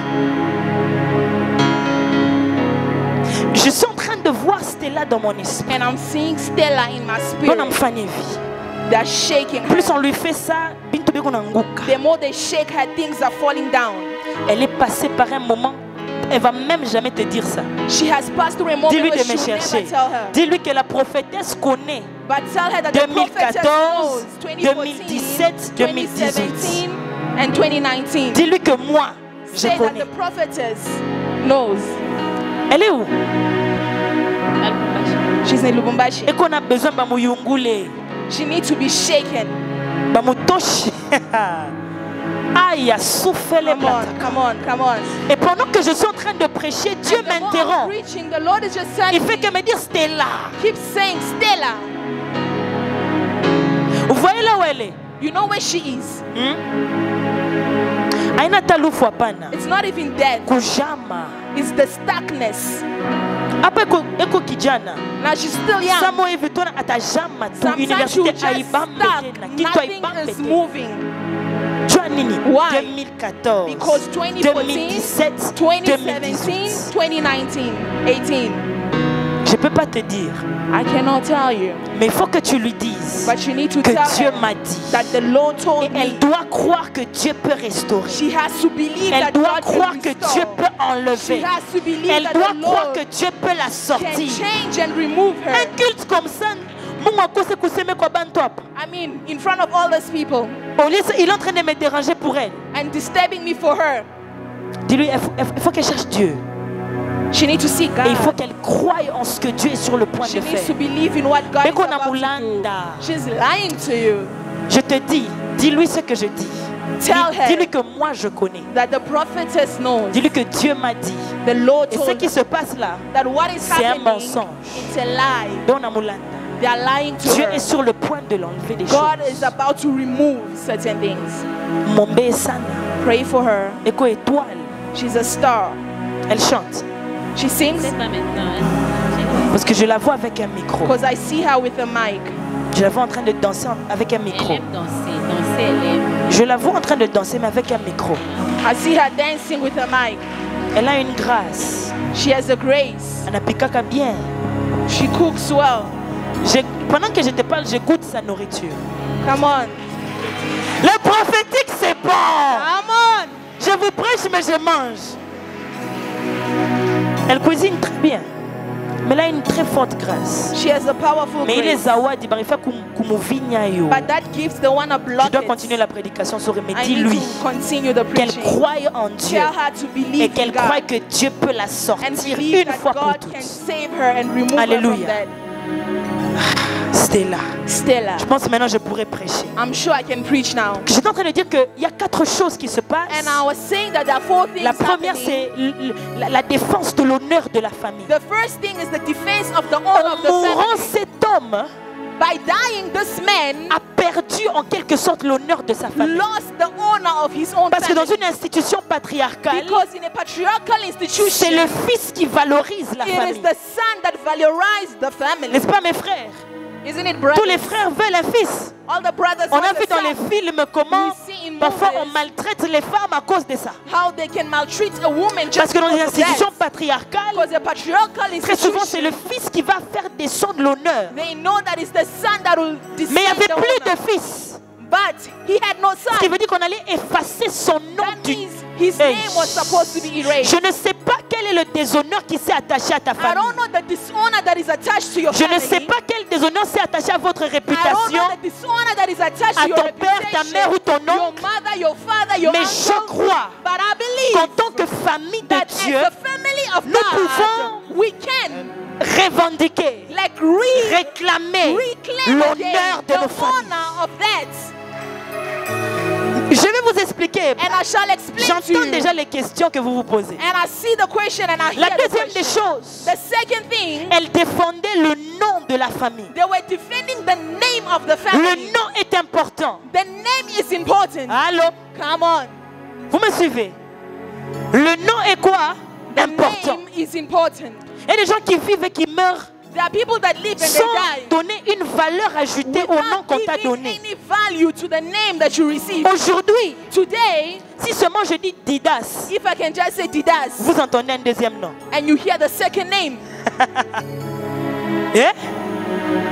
Je suis en train de voir Stella dans mon esprit. And I'm seeing Stella in my On a spirit. mfanye. They're shaking her. Plus on lui fait ça, bintu beko nanguka. The more they shake her, things are falling down. Elle est passée par un moment, elle va même jamais te dire ça. She has passed through a moment Dis-lui where de she me will chercher. never tell her. Dis-lui que la prophétesse connaît But tell her that the prophetess 2014, knows 2014, 2017, 2017, and 2019. dis-lui que moi, je Say that connais. the prophetess knows. Elle est où? She's in Lubumbashi. Et qu'on a besoin de muyungule, She needs to be shaken. bamutoshi. Aïe, a soufflé les Come on, come on, come on. Et pendant que je suis en train de prêcher, Dieu And the more I'm m'interrompt. preaching, the Lord is just Il saying, fait que me dire Stella. keep saying, Stella. Vous voyez là où elle est? You know where she is. Aina talufu hapana. It's not even dead. Kujama. It's the stuckness. Hapa eko kijana. Now she's still young. Samo hivi tuna atajama tu Sometimes you universite just aibambe stuck. tena. Kitu Nothing aibambe is tena. moving. Jua nini? Why? 2014. Because 2014, 2017, 2017, 2018. 2019, 18. Je peux pas te dire. I cannot tell you. Mais il faut que tu lui dises But you need to que tell Dieu her m'a dit. that the Lord Et told elle me. doit croire que Dieu peut restaurer. She has to believe Elle that doit God croire can que restore. Dieu peut She enlever. has to believe Elle that doit the croire Lord que Dieu peut la can sortir. change and remove her. Un culte comme ça, Mungu akose kuseme kwa bantu hapa. I mean, in front of all these people Au lieu, il est en train de me déranger pour elle. and disturbing me for her. Dis-lui, il faut qu'elle cherche Dieu. She needs to seek Et il faut God. qu'elle croie en ce que Dieu est sur le point She de needs to faire. believe in what God is Beko na about to do. mulanda. She's lying to you. Je te dis, dis-lui ce que je dis. Tell her Dis-lui que moi je connais. that the prophetess knows. Dis-lui que Dieu m'a dit. The Lord Et ce told qui her se passe là, that what is c'est un happening, mensonge. it's a lie. Don na mulanda. They are lying to Dieu her. est sur le point de l'enlever des God choses. is about to remove certain things. Mombe sana. Pray for her. Eko étoile. She's a star. Elle chante. She sings Parce que je la vois avec un micro. because I see her with a mic. Je la vois en train de danser avec un Elle micro. aime danser, danser, elle aime. Je la vois en train de danser mais avec un micro. I see her dancing with a mic. Elle a une grâce. She has the grace. Anapikaka bien. She cooks well. Pendant que je te parle, je goûte sa nourriture. Come on. Le prophétique, c'est bon. Come on. Je vous prêche, mais je mange. Elle cuisine très bien. Mais elle a une très forte grâce. She has a powerful Mais il est grace. zawadi, il faut kumuvinya yo. But that gives the one a Je dois block continuer it. la prédication sur mais I need dis-lui to continue the qu'elle preaching. croie en Dieu Tell her to et believe qu'elle in croit God que Dieu peut la sortir and believe une that fois pour God can toutes. save her and remove her Alléluia. from that. Stella, Stella, je pense que maintenant je pourrais prêcher. I'm sure I can preach now. J'étais en train de dire qu'il y a 4 choses qui se passent. And I was saying that there are 4 things La première, happening. c'est la défense de l'honneur de la famille. The first thing is the defense of the honor of the En mourant, family. cet homme By dying, this man a perdu en quelque sorte l'honneur de sa famille. lost the honor of his own Parce que dans family. une institution patriarcale, Because in a patriarchal c'est institution, le fils qui valorise la it is famille. the son that valorizes the family. N'est-ce pas mes frères? Isn't it, Tous les brothers? frères veulent un fils. All the brothers On a want vu a dans les son. films comment We see in parfois on movies maltraite les femmes à cause de ça. how they can maltreat a woman Parce just que dans une because of institution that. patriarcale, Because a patriarchal très souvent c'est institution, le fils qui va faire descendre l'honneur. they know that it's the son that will Mais il n'y descend avait the plus honor. de fils. But he had no Ce qui son. veut dire qu'on allait effacer son nom That du... means his Hey. name was supposed to be erased. Je ne sais pas quel est le déshonneur qui s'est attaché à ta I famille. don't know the dishonor that is attached to your Je ne family. sais pas quel déshonneur s'est attaché à votre I don't réputation. know the dishonor that is attached à to your ton père, ta reputation, mère ou ton your oncle. mother, your father, your Mais je uncle. crois But I qu'en believe tant que famille de that Dieu, as a family of nous God, pouvons we can revendiquer, like réclamer reclaim l'honneur again de the nos familles. honor of that. Je vais vous expliquer. And I shall explain to J'entends you. déjà les questions que vous vous posez. And I see the question and I La hear the deuxième des question. choses, The second thing, elle défendait le nom de la famille. they were defending the name of the Le family. nom est important. The name is important. Allô? Come on. Vous me suivez? Le nom est quoi? The Important. name is important. Il y a des gens qui vivent et qui meurent There are people that live and they sans die donner une valeur ajoutée au nom qu'on t'a without donné. giving any value to the name that you receive. Aujourd'hui, Today, si seulement je dis Didas, if I can just say Didas vous entendez un deuxième nom. and you hear the second name, Eh?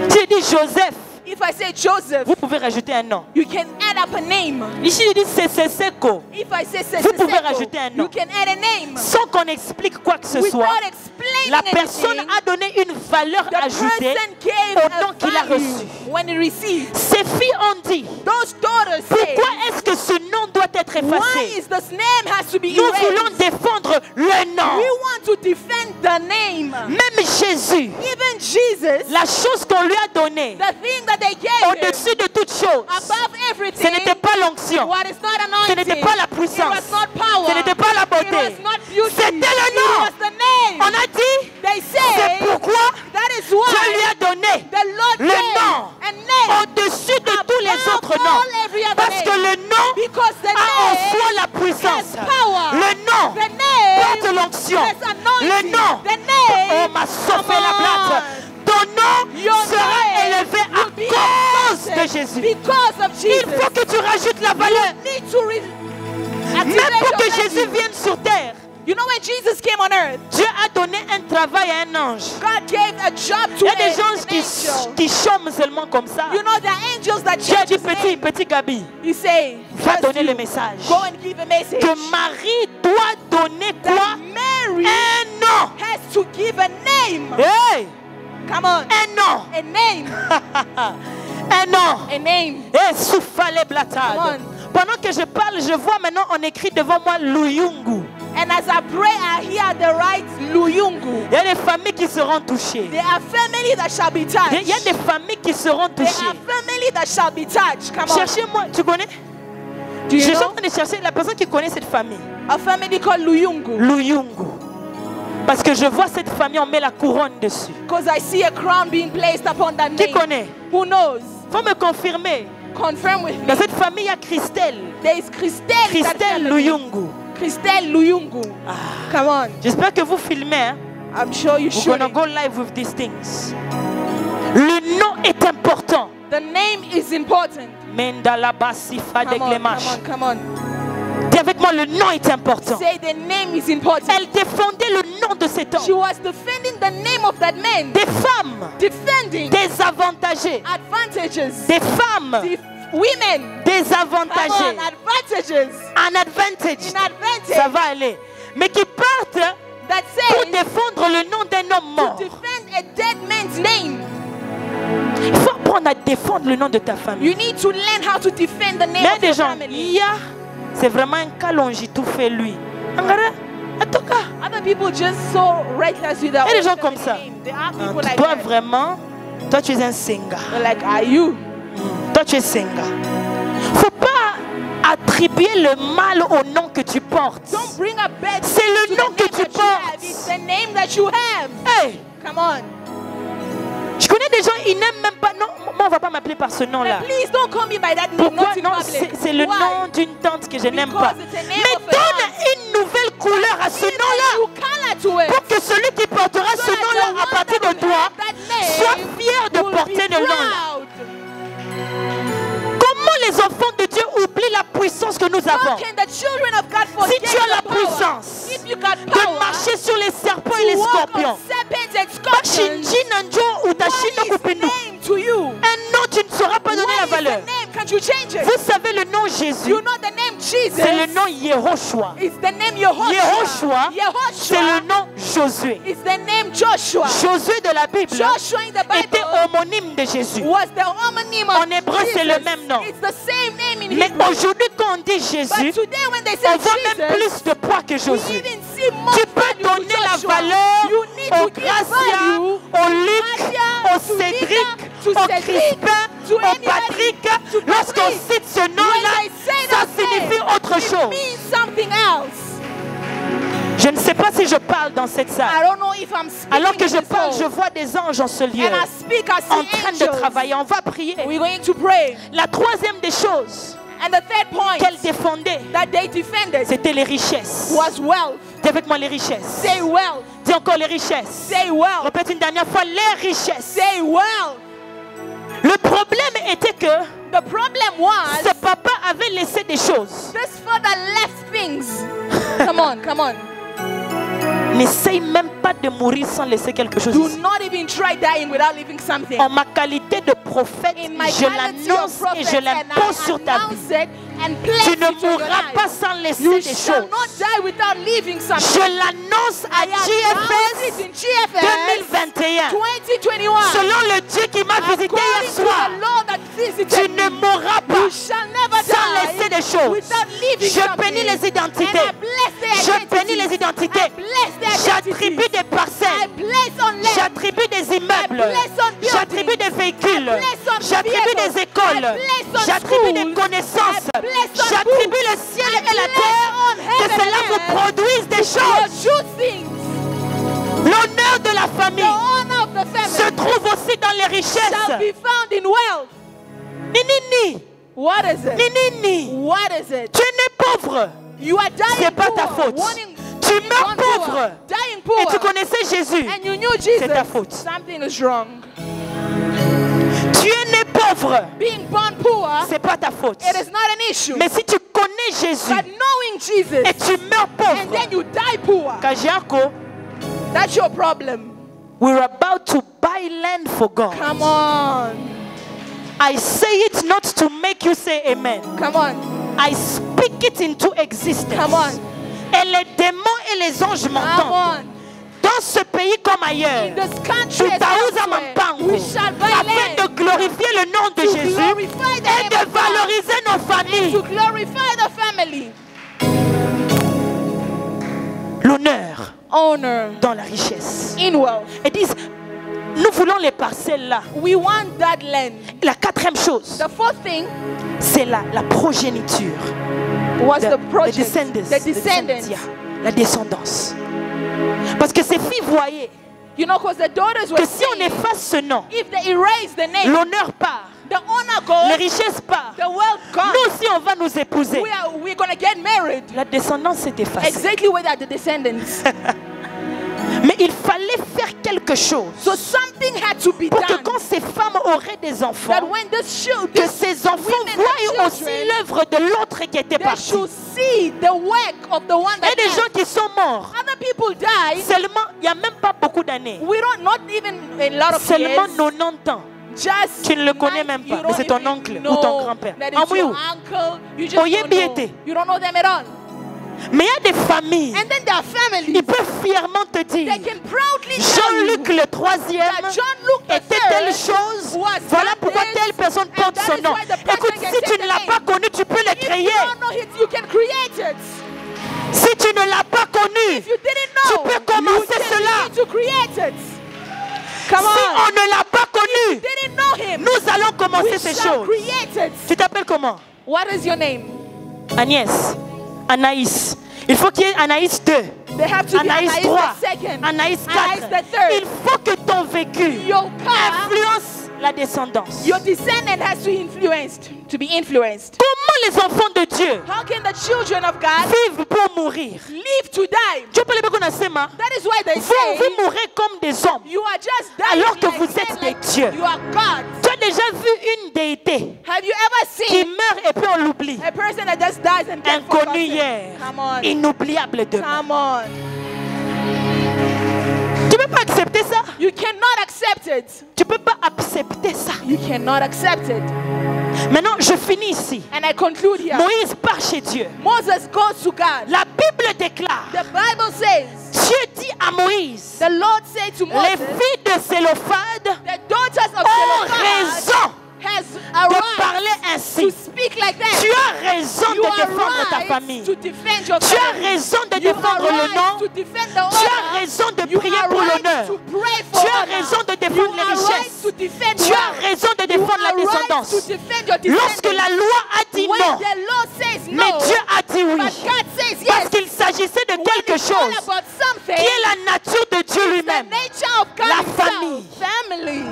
Si je dis Joseph, if I say Joseph, vous pouvez rajouter un nom. you can add up a name. Ici, je dis Seko, If I say Vous pouvez Seseko, rajouter un nom. you can add a name. sans qu'on explique quoi que ce soit. Without explaining La personne anything, a donné une valeur the ajoutée person gave au nom a qu'il a value reçu. when he received. Ces filles ont dit, Those daughters say, pourquoi est-ce que ce nom doit être why effacé? is this name has to be Nous voulons erased? défendre le nom. We want to defend the name. Même Jésus, Even Jesus, la chose qu'on lui a donnée, the thing that they gave him, au-dessus de toute chose, above ce everything, n'était pas l'onction, what is not ce anointing, n'était pas la it puissance, was not power, ce n'était pas la it beauté, was not beauty, c'était le it nom. was the name. On a dit, They c'est say pourquoi that is Dieu lui why a donné the Lord le gave nom a name au-dessus de tous les above autres noms. all every other Parce que name. le nom Because the a en name soi la puissance. has power. Le nom The name porte l'onction. has anointing. Le nom, The name, oh m'a sauvé la plate. Ton nom Your sera name élevé à will be cause de exalted Jésus. because of Il Jesus. faut que tu rajoutes la valeur. Need to Même pour que Jésus vienne sur terre, You know when Jesus came on earth, Dieu a donné un travail à un ange. God gave a job to Il y a des an anges angel. qui chôment seulement comme ça. You know there are angels that Dieu a change dit, his name. petit Gabi, You say, va just donner you le message. go and give a message. Que Marie doit donner quoi? That Mary Un nom. has to give a name. Hey! Come on. Un nom. A name. Un nom. A name. Et souffle blatade. Come Pendant que je parle, je vois maintenant on écrit devant moi Luyungu. And as I pray, I hear the right Luyungu. Il y a des familles qui seront touchées. There are families that shall be touched. Il y a des familles qui seront There touchées. are families that shall be touched. Come on. Cherchez-moi, tu connais? Do Je you suis en know? train de chercher la personne qui connaît cette famille. A family called Luyungu. Luyungu. Parce que je vois cette famille, on met la couronne dessus. Because I see a crown being placed upon that Qui name. connaît? Who knows? Faut me confirmer. Confirm with me. Dans cette famille, il y a Christelle. There is Christelle. in that Christelle family. Luyungu. Christelle Luyungu. Come on. J'espère que vous filmez. Hein? I'm sure you We're should. gonna go live with these things. Le nom est important. The name is important. Mendala basifa de Come on, Clémache. come on, come on. Des avec moi, le nom est important. Say the name is important. Elle défendait le nom de cet She homme. was defending the name of that man. Des femmes Defending désavantagées. advantages. Des femmes Women. Come désavantagées. on, advantages. Un advantage. In advantage. Ça va aller. Mais qui partent That pour says défendre le nom d'un homme to mort. defend a dead man's name. Il faut apprendre à défendre le nom de ta famille. You need to learn how to defend the name Mais of des your gens, family. c'est vraiment un calongi tout fait lui. En tout cas, Other people just so reckless with their il y a des own gens comme ça. family name. There are people like Toi that. vraiment, toi tu es un singa. They're like, are you? Toi tu es singa. Faut pas attribuer le mal au nom que tu portes. Don't bring a bad C'est le to the nom name que tu that you have. portes. It's the name that you have. Hey, Come on. je connais des gens, ils n'aiment même pas. Non, moi on va pas m'appeler par ce nom-là. Now, please don't call me by that name. Pourquoi? Not in Non, public. c'est le Why? nom d'une tante que je n'aime Because pas. it's a name Mais of a donne aunt. une nouvelle couleur à ce Give a nom-là. new color to it. Pour que celui qui portera So ce that the nom-là à one partir that de will toi have that name soit fier de will be porter le nom-là. proud. Comment les enfants de Dieu oublient la puissance que nous avons? How can the children of God Si forget tu as la the power? puissance If you got de power marcher sur les serpents et les to walk scorpions, on serpents and scorpions, Shinji Nanjo ou what Tashino is the Kupinu, name to you? un nom tu ne sauras pas donner la What is the valeur. name? Can't you change it? Vous savez le nom Jésus, You know the name Jesus. c'est le nom Yehoshua. It's the name Yehoshua. Yehoshua, c'est le Yehoshua. nom Josué. It's the name Joshua. Josué de la Bible Joshua in the était Bible homonyme de Jésus. was the homonym of En hébreu, c'est le Jesus. même nom. It's the same name in Mais Hebrew. aujourd'hui, quand on dit But Jésus, today when they on say voit même Jesus, plus de poids que we Josué. even see more Tu peux value to donner la Joshua. valeur You need au to give Gracia, value au Luc, Gracia, au to Cédric, Lina, to au Cédric, Crispin, to au anybody, Patrick. to Lorsqu'on Patrick. cite ce When nom-là, they say ça that signifie name, autre it chose. means something else. Je ne sais pas si je parle dans cette I salle. don't know if I'm speaking Alors que in je this parle, hall. je vois des anges en ce lieu, And I speak, I en see train de angels. travailler. On va prier. We're going to pray. La troisième des choses And the third point qu'elle défendait, that they defended c'était les richesses. was wealth. Dis avec moi les richesses. Say wealth. Dis encore les richesses. Say wealth. Répète une dernière fois, les richesses. Say wealth. Le problème était que The problem was ce papa avait laissé des choses. this father left things. Come on, come on. N'essaye même pas de mourir sans laisser quelque chose Do ici. not even try dying without leaving something. En ma qualité de prophète, In my je quality of l'annonce prophet, et je and l'impose I sur ta vie. announce it and place Tu it ne on your mourras life. pas sans laisser You des shall choses. not die without leaving Je something. l'annonce à I announce it GFS in GFS 2021. 2021. Selon le Dieu qui m'a visité hier According to soir, the Lord that tu visited ne me, mourras pas you shall never sans die laisser des choses. without leaving Je something. bénis les identités. And I bless their Je bénis les identities. identités. I bless their J'attribue identities. des I parcelles. bless on land. J'attribue des immeubles. I bless on buildings. J'attribue des véhicules. I bless on J'attribue vehicles. des écoles. I bless on J'attribue des schools. connaissances. I bless on J'attribue books. le ciel I et la bless terre. on Que heaven cela and vous earth. produise des Your choses. true things. L'honneur de la The famille honor of the se family trouve aussi dans les richesses. shall be found in wealth. Ni ni ni. What is it? Ni ni ni. What is it? Tu es né pauvre. You are dying C'est pas poor, ta faute. wanting Tu meurs born poor, pauvre. dying Et poor, tu connaissais Jésus. and you knew Jesus. C'est ta faute. Something is wrong. Tu es né pauvre. Being born poor, C'est pas ta faute. it is not an issue. Mais si tu connais Jésus But knowing Jesus et tu meurs and pauvre, then you die poor, Kajiako, that's your problem. we're about to buy land for God. Come on. I say it not to make you say amen. Come on. I speak it into existence. Come on. Et les démons et les anges Come m'entendent. on. Dans ce pays comme ailleurs, In this country as Tutauza elsewhere, Mampango, we shall buy afin de land glorifier le nom de to Jésus glorify the et name de of God, valoriser nos to familles. glorify the family. L'honneur Honor dans la richesse. in wealth. Et disent, nous voulons les parcelles là. We want that land. La quatrième chose, The fourth thing c'est la progéniture. was the The project, descendants. the descendants. Yeah, la descendance. Parce que ces filles voyaient You know, because the daughters were que si on saying, efface ce nom, if they erase the name, l'honneur part, the honor les goes, richesses partent. the wealth comes. Nous aussi, on va nous épouser. We're going to get married. La descendance s'est effacée. Exactly where that the descendants. Mais il fallait faire quelque quelque chose So something had to be pour que done. quand ces femmes auraient des enfants, That when que ces enfants voient aussi l'œuvre de l'autre qui était they parti. should see the work of the one Il y a that des gens left. qui sont morts. Other people die. Seulement, il n'y a même pas beaucoup d'années. We don't, not even a lot of Seulement years. 90 ans. Just Tu ne le connais même pas, mais c'est ton oncle ou ton grand-père. Ah oui, oui. You don't know them at all. Mais il y a des familles, And then there are families. ils peuvent fièrement te dire, They can proudly tell you Jean-Luc le troisième that John-Luc the était telle third chose, was voilà done pourquoi this, telle personne and porte that son is nom. why the person Écoute, can si take tu the ne l'as name. pas connu, tu peux le If you créer. don't know it, you can create it. Si tu ne l'as pas connu, If you didn't know, tu peux commencer you cela. need to create it. Come Si on. on ne l'a pas connu, Didn't know him. nous allons commencer We ces shall choses. create it. Tu t'appelles comment? What is your name? Agnès, Anaïs. Il faut qu'il y ait Anaïs 2, They have to Anaïs be 3, the second. Anaïs Anaïs 4. the third. Il faut que ton vécu Your car, influence la descendance. your descendant has to be influenced. Comment les enfants de Dieu How can the children of God vivent pour mourir? live to die? Dieu peut les beaucoup nasema. That is why they Vous, say vous mourrez comme des hommes. you are just dying Alors que like vous men, êtes like des dieux. you are God. Tu as déjà vu une déité Have you ever qui seen meurt et puis on l'oublie? a person that just dies and gets Inconnu forgotten? hier, Come on. inoubliable demain. Come on. Tu ne peux pas accepter ça. You cannot accept it. Tu ne peux pas accepter ça. You cannot accept it. Maintenant, je finis ici. And I conclude here. Moïse part chez Dieu. Moses goes to God. La Bible déclare, The Bible says, Dieu dit à Moïse, the Lord said to les Moses, filles de Sélophade the daughters of ont Zelophehad raison has de arrived parler to ainsi. speak like that. Tu as raison You de are défendre ta right famille. to defend your Tu as family. raison de You are défendre le right nom. to defend the Tu as honor. raison de You prier are pour right l'honneur. to pray for Tu as honor. raison de You défendre les are right richesses. to defend Tu as wealth. raison de You défendre la are right descendance. to defend your Lorsque descendants. la loi a dit When non, the Lord says no, mais Dieu a dit oui, but God says parce yes. qu'il s'agissait de When quelque it's all chose about something, qui est la nature de Dieu the lui-même. nature of God La himself, famille. family.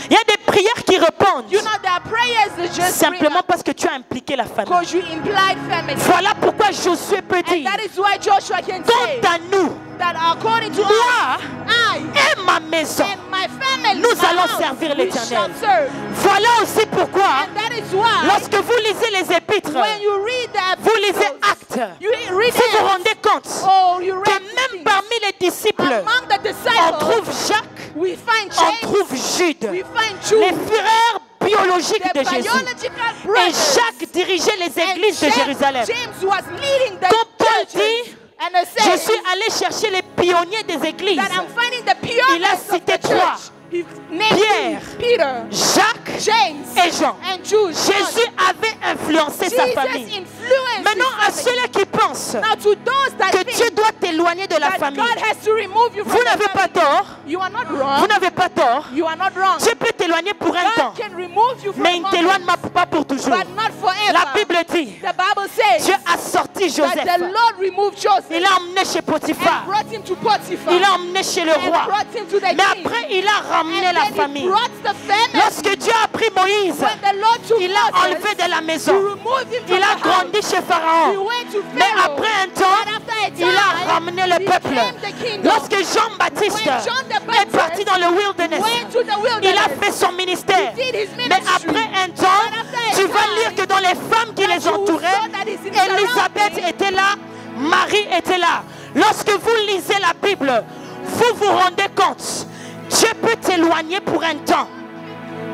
Il y a des prières qui répondent You know, there are prayers that just simplement parce que tu as impliqué la famille. because you implied family. Voilà pourquoi Josué peut And dire, that is why Joshua can say quant à nous, that according to moi I et ma maison, and my family, nous my allons house, servir we l'Éternel. shall serve. Voilà aussi pourquoi, And that is why lorsque vous lisez les épîtres, when you read the vous lisez epistles, Actes, you read vous vous Acts, rendez compte oh, you que read même things. parmi les disciples, Among the on disciples, trouve Jacques, we find on James, trouve Jude, we find les Jude, frères biologiques the de Jésus. biological Et brothers. Jacques dirigeait les And églises de James- Jérusalem. James was leading the Quand Paul churches. dit, And it je says suis allé chercher les pionniers des églises, that I'm finding the Il a pioneers of cité the trois. church. He named Pierre, Peter, Jacques James, et Jean. and Jude. Jésus avait influencé sa Jesus famille. influenced Maintenant, à his family. ceux-là qui pensent Now to those that que Dieu think doit t'éloigner de la that famille, God has to remove you from vous the n'avez pas family, tort. you are not Vous wrong. n'avez pas tort. You are not wrong. Dieu peut t'éloigner pour un temps, God can remove you from mais il ne the t'éloigne moment, pas pour toujours. but not forever. La Bible dit, The Bible says Dieu a sorti that Joseph. the Lord removed Joseph Il l'a emmené chez and Potiphar. brought him to Potiphar. Il l'a emmené chez le and roi. brought him to the Mais king. après, il a ramené And la then he famille. brought the family. Lorsque Dieu a pris Moïse, When the Lord took il l'a Moses, enlevé de la he maison. removed him from Il a the house. grandi chez He Pharaon. went to Mais Pharaoh. après un temps, But after a il a time, ramené le he peuple. came the kingdom. Lorsque Jean-Baptiste When John the est Baptist parti dans le wilderness, went to the wilderness, il a fait son ministère. he did his Mais ministry. après un temps, But after a tu vas time, lire que dans les femmes qui that les you entouraient, saw that is in Élisabeth surrounding. était là, Marie était là. Lorsque vous lisez la Bible, vous vous rendez compte, Dieu peut t'éloigner pour un temps,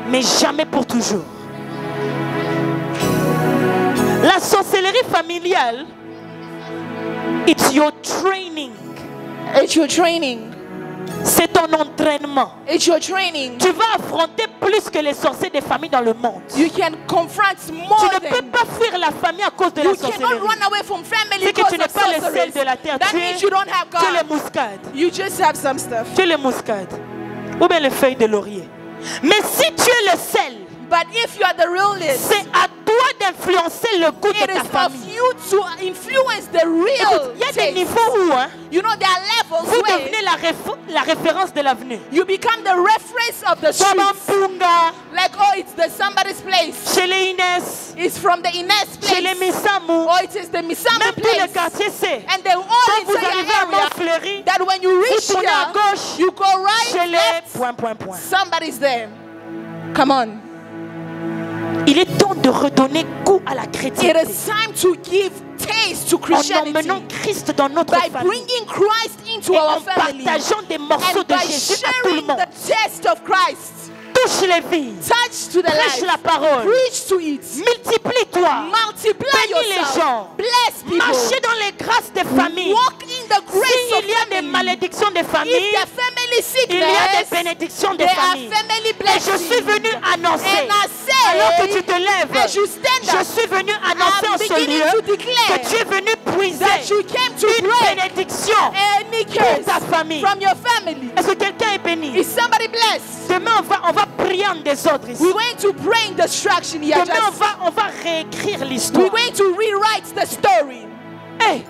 mais jamais pour toujours. La sorcellerie familiale, it's your training. It's your training. C'est ton entraînement. It's your training. Tu vas affronter plus que les sorciers des familles dans le monde. You can confront more Tu ne peux than. pas fuir la famille à cause de la You cannot sorcellerie. run away from family C'est que because tu n'es of pas le sel sorceries. de la terre. That Tu means you don't have es les God. muscades. You just have some stuff. Tu es les muscades. Ou bien les feuilles de laurier. Mais si tu es le sel, But if you are the realist, c'est à toi d'influencer le goût de it ta is of famille. you to influence the real Il y a des taste. niveaux où You know, there are levels vous where devenez la référence de l'avenue. you become the reference of the Comme en streets. Punga, Like, oh, it's the somebody's place. chez les Inès, It's from the Ines chez les place. Missamou, Or it is the Misamu même tous les place. quartiers c'est. And then all Quand vous into your arrivez à area, Montfleury, that when you vous reach tournez à here, gauche, you go right, chez appelez left. Somebody's there. Come on. Il est temps de redonner goût à la It chrétienté. is time to give taste to En Christianity emmenant Christ dans notre by famille. bringing Christ into Et our en family partageant des morceaux and de by Jésus à tout le sharing monde. the taste of Christ. Touche les vies. Touch to the Prêche life. la parole. Preach to it. Multiplie-toi. Multiply Bénis les yourself. gens. Bless people. Marchez dans les grâces des familles. Walk in the grace of S'il y a des family. malédictions des If familles, the family il y a des sickness, bénédictions des there are familles. family Et je blessings. suis venu annoncer, And I say, alors que tu te lèves, as you stand je up, suis venu annoncer I'm en ce beginning lieu to declare que tu es venu puiser that you came to une break bénédiction any pour curse ta famille. from your family. Est-ce que quelqu'un est béni? Is somebody blessed? Demain, on va prier en désordre ici. We're going to pray in destruction here. Demain, Just, on va réécrire l'histoire. we're going to rewrite the story. Hey,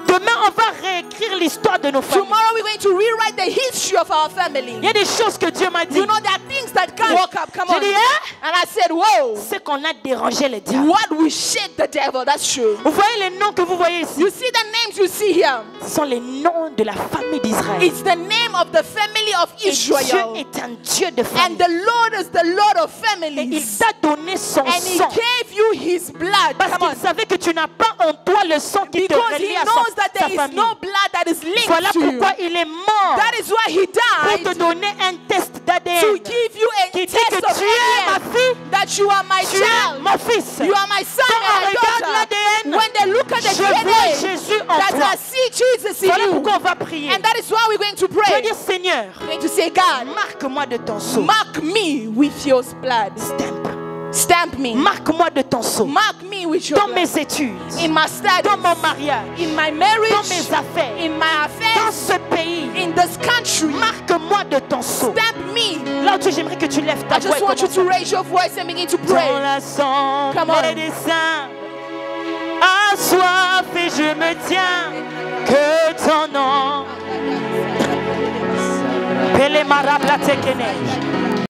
demain, on va réécrire l'histoire de nos familles. Tomorrow we're going to rewrite the history of our family. Il y a des choses que Dieu m'a dit. You know, there are things that can't walk up. Come J'ai on. dit, hein? And I said, whoa. C'est qu'on a dérangé le diable. What we shake the devil, that's true. Vous voyez les noms que vous voyez ici? You see the names you see here? Ce sont les noms de la famille d'Israël. It's the name of the family of Et Dieu Israel. est un Dieu de And famille. the Lord is the Lord of Et il families. t'a donné son And He sang. gave you His blood. Parce Come on. qu'il savait que tu n'as pas en toi le sang qui te Because He relie à knows that sa there is famille. no blood that is linked Voilà to you. pourquoi il est mort. That is why He Pour te died, donner un test to d'ADN give you a qui dit test que of tu es ma ADN, fille, that you are my tu es child, mon fils. you are my son Quand on and my regarde daughter. l'ADN, When they look at the je vois DNA, Jésus en that toi. I see Jesus in Voilà you. pourquoi on va prier. And that is why we're going to Tu vas pray. dire, Seigneur, We're going to say, God, marque-moi de ton sceau. mark me with your blood. Stamp. Stamp me. Marque-moi de ton sceau. Mark me with your Dans blood. mes études, In my studies, dans mon mariage, in my marriage, dans mes affaires, in my dans affairs, ce pays. in this country. Marque-moi de ton sceau. Stamp me. Là où j'aimerais que tu lèves ta I voix just et want you commences to raise your voice and begin to dans pray. l'assemblée Come on. des saints. Assoif et je me tiens que ton nom. Pele marabla tekene.